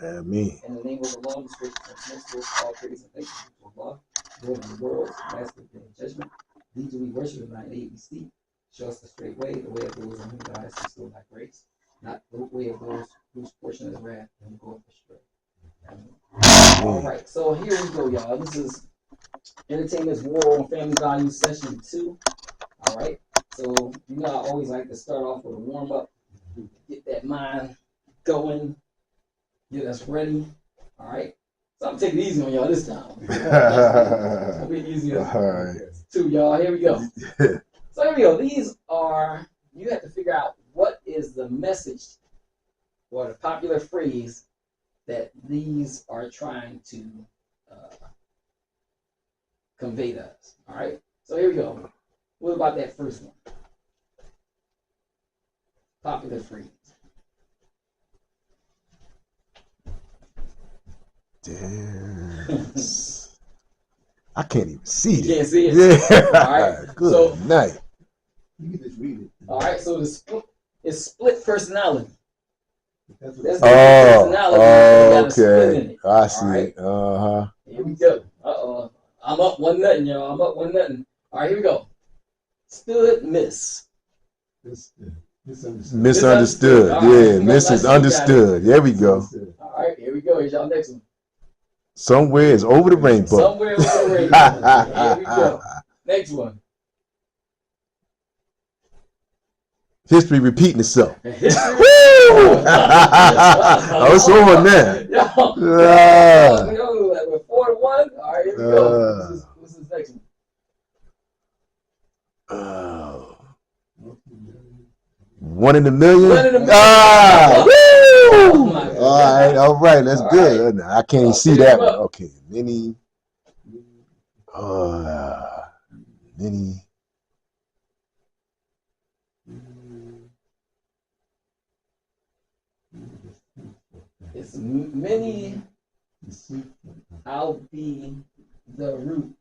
Ameen. In the name of Allah, the gracious and merciful, all praise and thanks to Allah, Lord of the world, Master of the judgment. Thee do we worship, and thy aid we seek. Show us the straight way, the way of those on whom thou hast bestowed thy grace, not the way of those whose portion is wrath and go astray. All right, so here we go, y'all. This is Entertainment's War on Family Values Session 2. All right, so you know I always like to start off with a warm up, get that mind going, get us ready. All right, so I'm taking it easy on y'all this time. It'll be easier. All right. 2, y'all. Here we go. So here we go. These are, you have to figure out what is the message or the popular phrase that these are trying to convey to us. All right. So here we go. What about that first one? Popular phrase. Damn. I can't even see it. You can't see it? Yeah. All right. Good So, night. You can just read it. All right. So it's split personality. That's That's what the personality. Okay. I see. Right? Uh-huh. Here we go. Uh-oh. I'm up 1-0, y'all. I'm up 1-0. All right, here we go. Stood miss. misunderstood. Misunderstood. All Yeah, right. misunderstood. There we go. All right, here we go. Here's y'all next one. Somewhere is over the rainbow. Somewhere over the rainbow. Here we go. Next one. History repeating itself. Woo! Oh, it's over now. We're 4-1. All right, here we go. What's this next one? One in a million? One in a million. Ah! Woo! Oh, all right, that's all good. right. I can't see that one. Okay, many. Many. It's many. I'll be the root.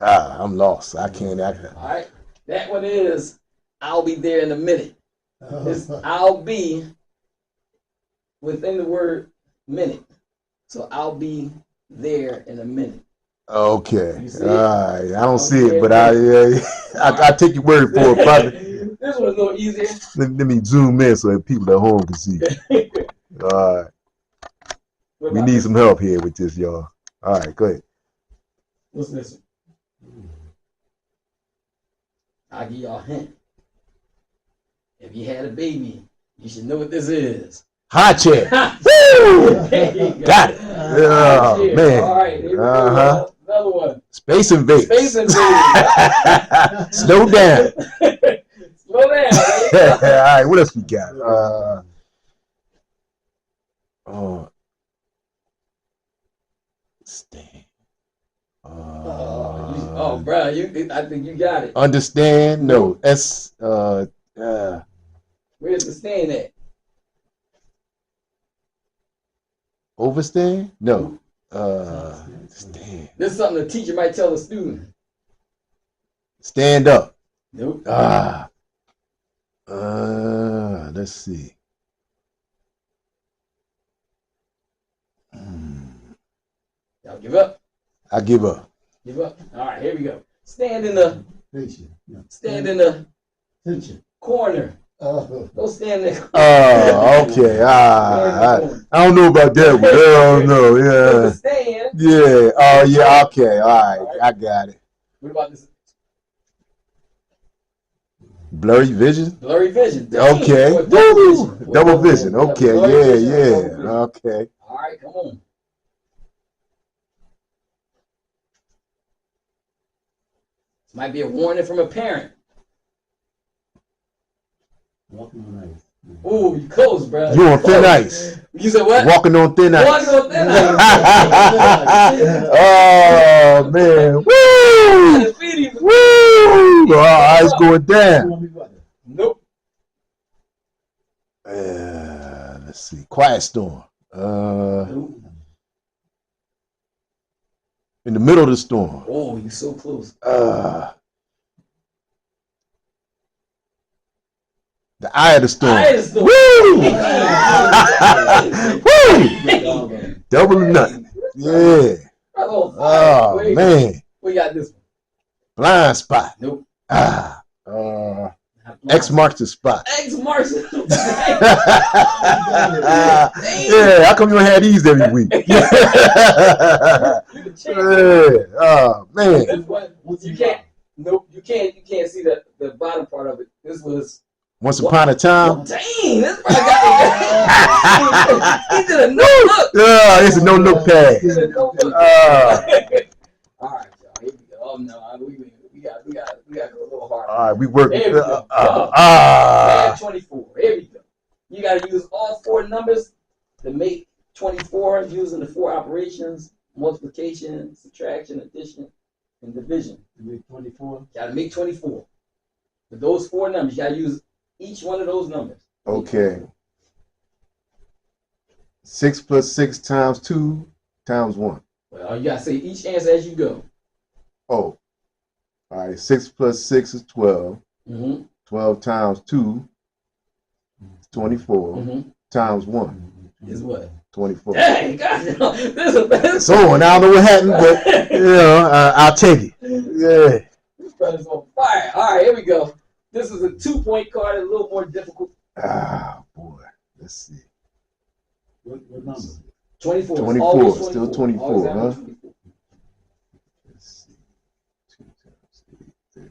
I'm lost. I can't act. All right. That one is I'll be there in a minute. It's I'll be within the word minute. So I'll be there in a minute. Okay. All right. I don't see it, but I take your word for it, brother. This one's a little easier. Let me zoom in so that people at home can see. All right. We need some help here with this, y'all. All right, go ahead. What's this one? I'll give y'all a hint. If you had a baby, you should know what this is. High chair. Woo! Got it. Oh, man. All right, here we go. Another one. Space Invaders. Space Invaders. Slow down. Slow down. All right, what else we got? Stand. Bro, I think you got it. Understand? No. That's where's the stand at? Overstand? No. Stand. This is something the teacher might tell a student. Stand up. Nope. Let's see. Y'all give up? I give up. Give up? All right, here we go. Stand in the corner. Go stand there. Oh, okay. I don't know about that one. I don't know. Yeah. Stand. Yeah. Oh, yeah. Okay. All right. I got it. What about this? Blurry vision? Blurry vision. Okay. Double vision. Okay. Yeah. Okay. All right, come on. This might be a warning from a parent. Walking on ice. Ooh, you close, bro. You on thin ice. You said what? Walking on thin ice. Walking on thin ice. Oh, man. Woo! Woo! Ice going down. Nope. Let's see. Quiet storm. In the middle of the storm. Oh, you're so close. The eye of the storm. Eye of the storm. Woo! Woo! Double the nut. Yeah. Oh man. We got this one. Blind spot. Nope. X marks the spot. X marks the spot. Yeah, how come you don't have these every week? Yeah. Oh man. This one, you can't. Nope, you can't see the bottom part of it. This was Once Upon a Time. Dang, this probably got he did a no look. Yeah, it's a no look pad. He did a no look. All right, y'all. Here we go. Oh no, we got to go a little harder. All right, we working. There we go. Add 24. Here we go. You got to use all four numbers to make 24 using the four operations: multiplication, subtraction, addition, and division. You make 24. Got to make 24. With those four numbers, you got to use each one of those numbers. Okay. 6 plus 6 times 2 times 1. Well, you got to say each answer as you go. Oh. All right. 6 plus 6 is 12. 12 times 2 is 24. Times 1 is what? 24. Dang, God, this is a best. So, and I don't know what happened, but I'll take it. Yeah. This brother's on fire. All right, here we go. This is a 2-point card, a little more difficult. Ah, boy. Let's see. What number? 24. 24. Still 24, huh? 24. Let's see. 2 times 8, 32.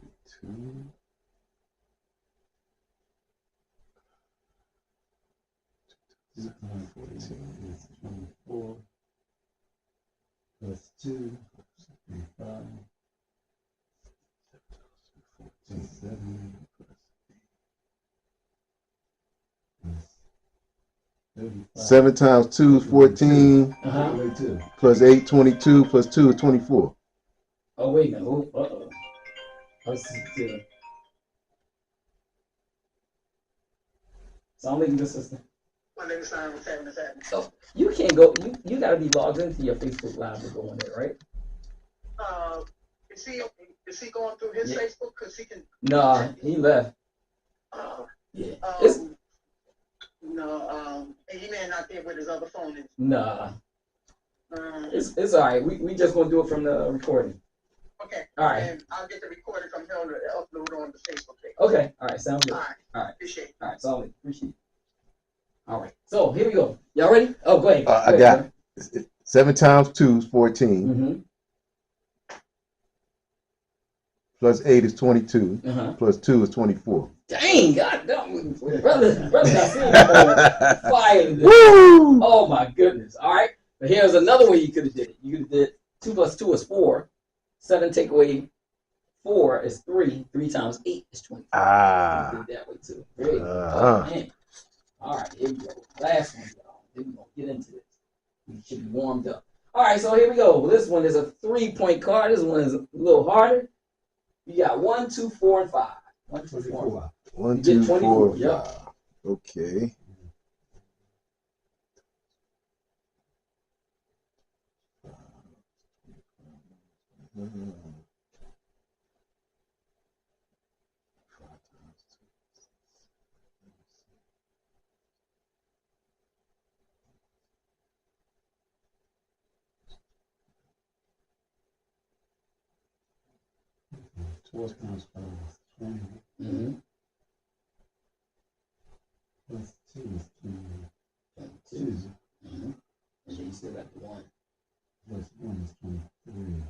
Is 24 plus 2 is 5. 7 plus 35. 7 times 2 is 14. 22. Plus 8, 22. Plus 2 is 24. Oh, wait, no. Uh-oh. Let's see. So I'm making this system. My name is Simon. What's happening? So you can't go. You got to be logged into your Facebook Live to go on there, right? Is he going through his Facebook? Cause he can. Nah, he left. Yeah. He may not be with his other phone. Nah. It's all right. We just gonna do it from the recording. Okay. All right. And I'll get the recording from him to upload on the Facebook page. Okay. All right. Sounds good. All right. All right. Appreciate it. All right. Solid. Appreciate it. All right. So here we go. Y'all ready? Oh, go ahead. I got it. 7 times 2 is 14. Plus 8 is 22. Plus 2 is 24. Dang, God, brother got fire. Woo! Oh my goodness. All right. But here's another way you could have did it. You could have did 2 plus 2 is 4. 7 take away 4 is 3. 3 times 8 is 20. Ah. You did that way too. Very good. Oh, man. All right, here we go. Last one, y'all. Then we're going to get into this. We should be warmed up. All right, so here we go. This one is a 3-point card. This one is a little harder. You got 1, 2, 4, and 5. 1, 2, 4, and 5. 1, 2, 4, 5. Yep. Okay. Times 5 is 20. Plus 2 is 22. And then you still got the 1. Plus 1 is 23.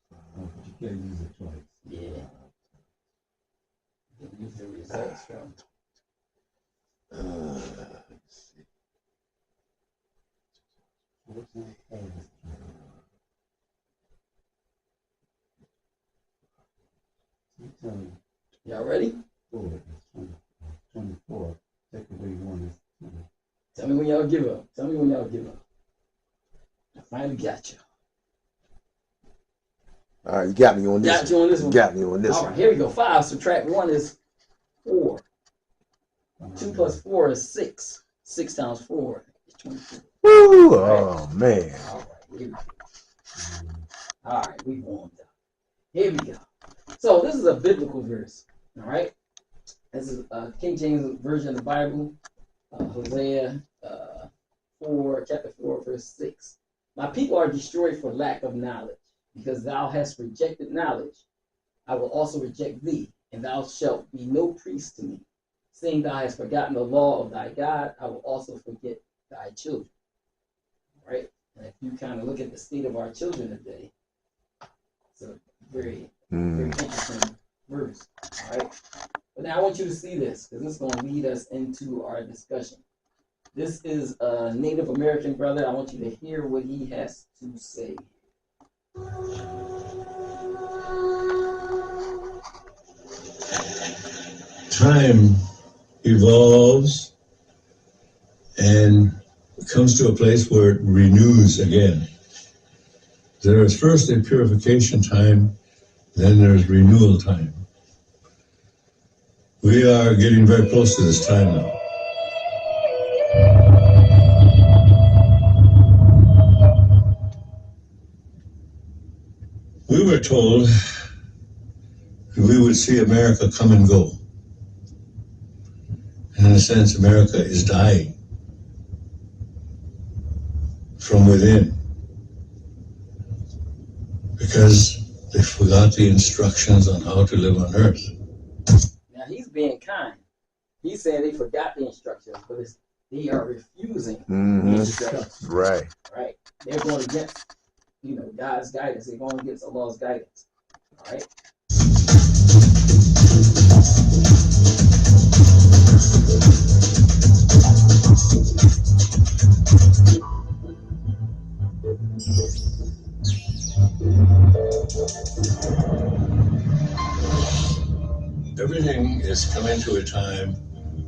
But you can't use it twice. Yeah. You can use the results from. Let's see. 4 times 5 is 20. Y'all ready? 4 is 24. Take away 1 is 20. Tell me when y'all give up. Tell me when y'all give up. I finally got you. All right, you got me on this. Got you on this one. Got me on this All one. right, here we go. 5 subtract 1 is 4. 2 plus 4 is 6. 6 times 4 is 24. Woo! Oh man. All right, here we go. All right, we warmed up. Here we go. So this is a biblical verse. All right. This is King James Version of the Bible, Hosea 4, chapter 4, verse 6. My people are destroyed for lack of knowledge, because thou hast rejected knowledge. I will also reject thee, and thou shalt be no priest to me. Seeing thou hast forgotten the law of thy God, I will also forget thy children. Right? And if you kind of look at the state of our children today, it's a very, very interesting verse. All right? But now I want you to see this, because this is going to lead us into our discussion. This is a Native American brother. I want you to hear what he has to say. Time evolves and comes to a place where it renews again. There is first a purification time, then there's renewal time. We are getting very close to this time now. We were told that we would see America come and go. And in a sense, America is dying from within because they forgot the instructions on how to live on earth. Now he's being kind. He's saying they forgot the instructions, but they are refusing the instructions. Right. Right. They're going against, God's guidance. They're going against Allah's guidance. All right. Everything is coming to a time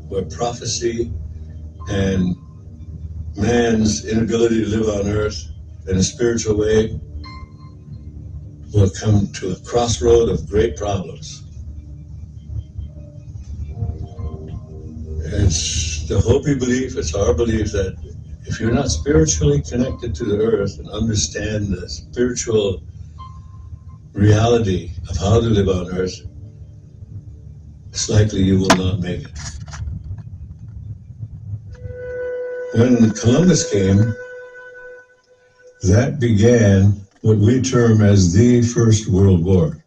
where prophecy and man's inability to live on earth in a spiritual way will come to a crossroad of great problems. It's the Hopi belief, it's our belief that if you're not spiritually connected to the earth and understand the spiritual reality of how to live on earth, it's likely you will not make it. When Columbus came, that began what we term as the First World War.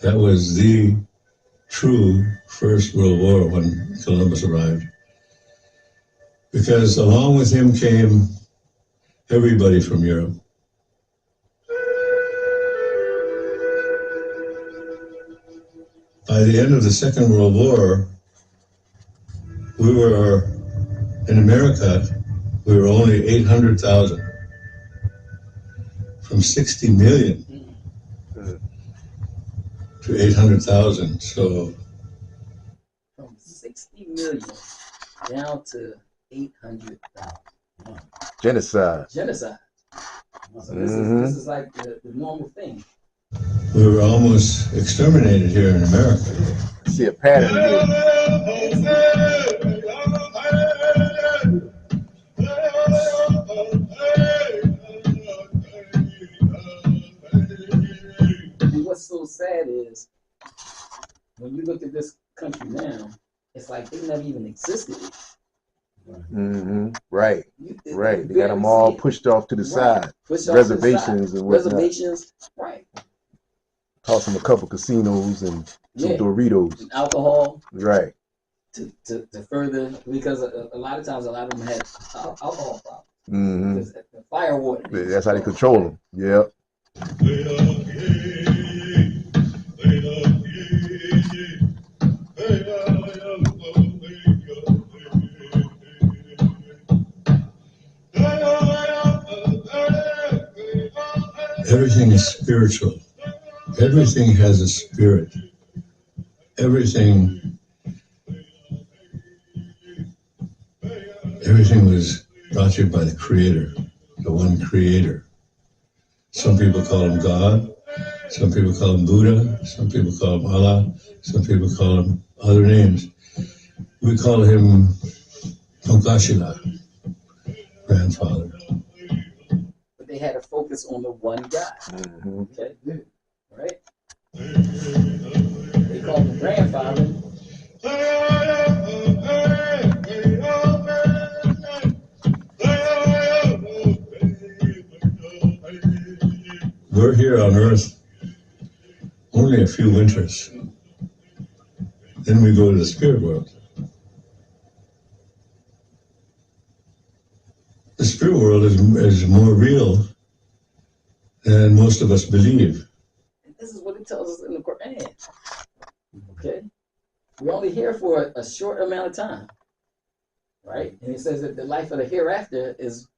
That was the true First World War when Columbus arrived. Because along with him came everybody from Europe. By the end of the Second World War, we were, in America, we were only 800,000. From 60 million to 800,000. So From 60 million down to 800,000. Genocide. So this is like the normal thing. we were almost exterminated here in America. See a pattern here. And what's so sad is when you look at this country now, it's like they never even existed. Right. Right. They got them all pushed off to the side. Reservations and whatnot. Reservations. Right. Toss them a couple casinos and some Doritos. And alcohol. Right. To further, because a lot of times, a lot of them had alcohol problems. Because the fire water. That's how they control them. Yep. Everything is spiritual. Everything has a spirit. Everything was brought to you by the Creator, the one Creator. Some people call him God. Some people call him Buddha. Some people call him Allah. Some people call him other names. We call him Tonkashila, grandfather. But they had to focus on the one God. Okay, right? They called him grandfather. we're here on Earth only a few winters. Then we go to the spirit world. The spirit world is more real than most of us believe. This is what it tells us in the Quran. Okay? We're only here for a short amount of time. Right? And it says that the life of the hereafter is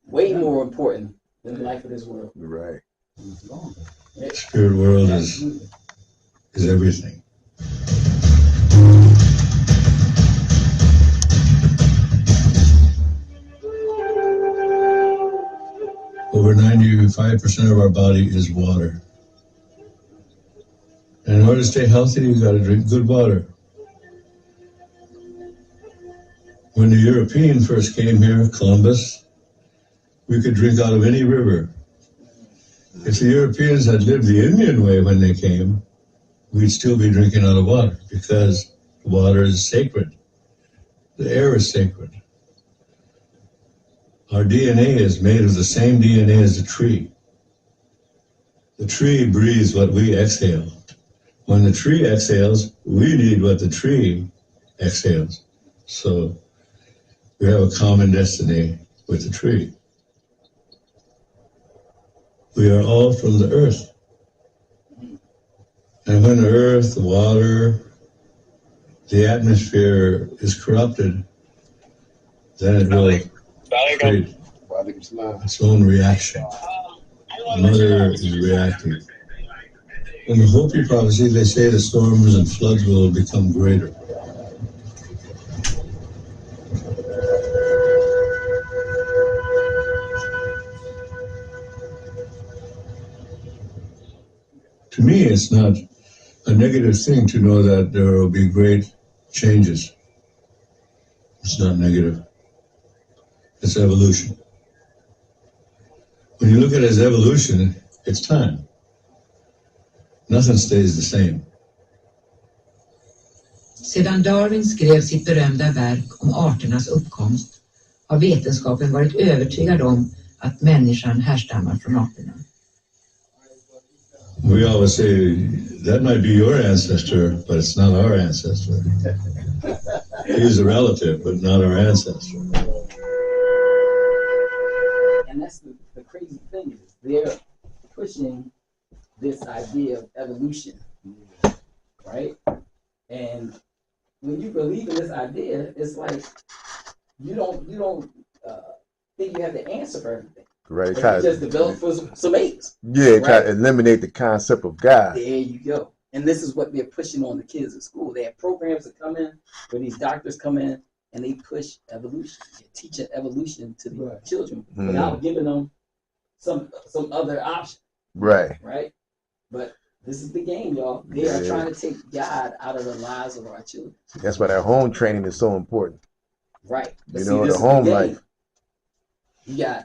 way more important than the life of this world. Right. The spirit world is everything. Over 95% of our body is water. And in order to stay healthy, you got to drink good water. When the European first came here, Columbus, we could drink out of any river. If the Europeans had lived the Indian way when they came, we'd still be drinking out of water because water is sacred. The air is sacred. Our DNA is made of the same DNA as the tree. The tree breathes what we exhale. When the tree exhales, we need what the tree exhales. So we have a common destiny with the tree. We are all from the earth. And when the earth, the water, the atmosphere is corrupted, then it will create its own reaction. The mother is reacting. In the Hopi prophecy, they say the storms and floods will become greater. To me, it's not a negative thing to know that there will be great changes. It's not negative. It's evolution. When you look at it as evolution, it's time. Nothing stays the same. Sedan Darwin skrev sitt berömda verk om arternas uppkomst har vetenskapen varit övertygad om att människan härstammar från aporna. We always say, that might be your ancestor, but it's not our ancestor. He's a relative, but not our ancestor. And that's the crazy thing is they're pushing this idea of evolution, right? And when you believe in this idea, it's like you don't think you have the answer for everything. Right. You just develop for some apes. Yeah, try right? to eliminate the concept of God. There you go. And this is what they're pushing on the kids at school. They have programs that come in where these doctors come in and they push evolution. They're teaching evolution to the children without giving them some other option. Right. Right? But this is the game, y'all. They are trying to take God out of the lives of our children. That's why that home training is so important. Right. But you know, the home life. You got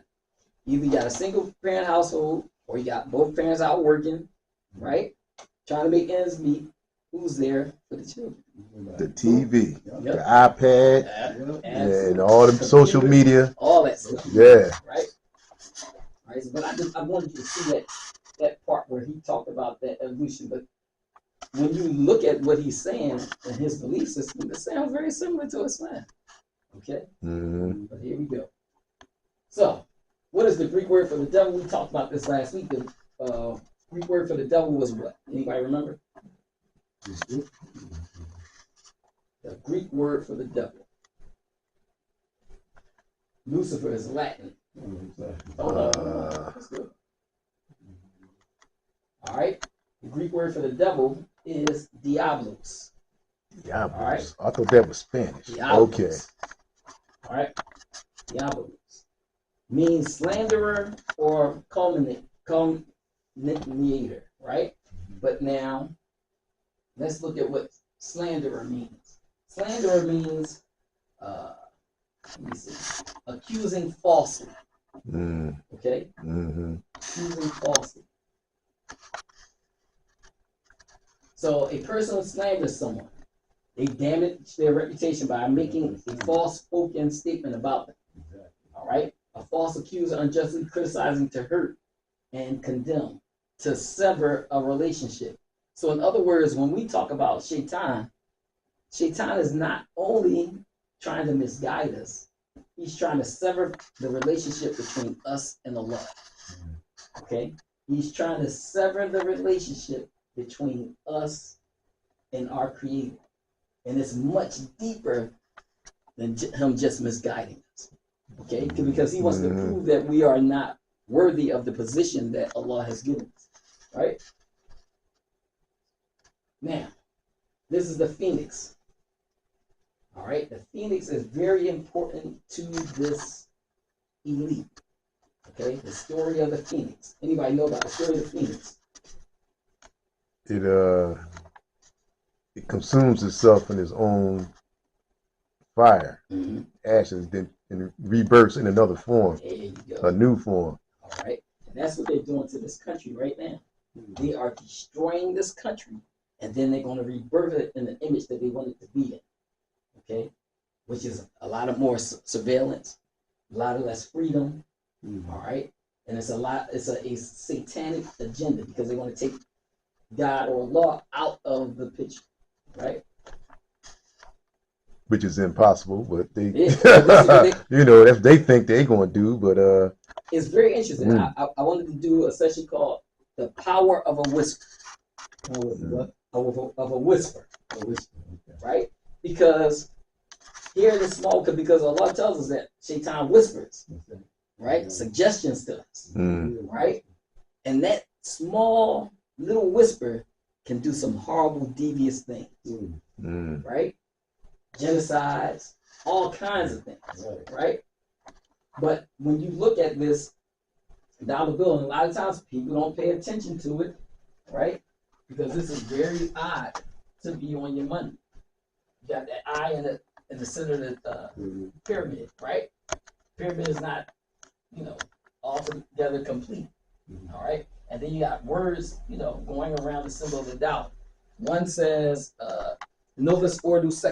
either you got a single parent household or you got both parents out working, right? Trying to make ends meet. Who's there for the children? The TV, the iPad, and all the social media. All that stuff. Yeah. Right? Right. But I wanted you to see that part where he talked about that evolution. But when you look at what he's saying in his belief system, it sounds very similar to Islam. Okay? Mm-hmm. But here we go. So, what is the Greek word for the devil? We talked about this last week. The Greek word for the devil was what? Anybody remember? The Greek word for the devil. Lucifer is Latin. That's good. All right. The Greek word for the devil is diablos. Diablos. All right. I thought that was Spanish. Diablos. Okay. All right. Diablos means slanderer or calumniator, right? But now, let's look at what slanderer means. Slanderer means, let me see, accusing falsely. Okay? Mm-hmm. Accusing falsely. So a person who slanders someone, they damage their reputation by making a false spoken statement about them. All right? A false accuser unjustly criticizing to hurt and condemn. to sever a relationship. So in other words, when we talk about Shaitan is not only trying to misguide us, he's trying to sever the relationship between us and Allah. Okay? He's trying to sever the relationship between us and our Creator. And it's much deeper than him just misguiding us. Okay? Because he wants to prove that we are not worthy of the position that Allah has given us. Right? Now, this is the phoenix. All right? The phoenix is very important to this elite. Okay? The story of the phoenix. Anybody know about the story of the phoenix? It consumes itself in its own fire, ashes, then and rebirths in another form, There you go. a new form. All right? And that's what they're doing to this country right now. They are destroying this country, and then they're going to rebirth it in the image that they want it to be in. Okay? Which is a lot of more surveillance, a lot of less freedom. All right? And it's a satanic agenda because they want to take God or law out of the picture. Right? Which is impossible, but they, Yeah, you know, that's they think they're going to do, but it's very interesting. I wanted to do a session called "The Power of a Whisper," of a whisper, right? Because here in the small, because Allah tells us that Shaitan whispers, right? Suggestions to us, right? And that small little whisper can do some horrible, devious things, right? Genocides, all kinds of things, right? But when you look at this dollar bill, and a lot of times people don't pay attention to it, right? Because this is very odd to be on your money. You got that eye in the center of the pyramid, right? Pyramid is not, altogether complete, all right? And then you got words, going around the symbol of the dollar. One says, Novus Ordo Secum.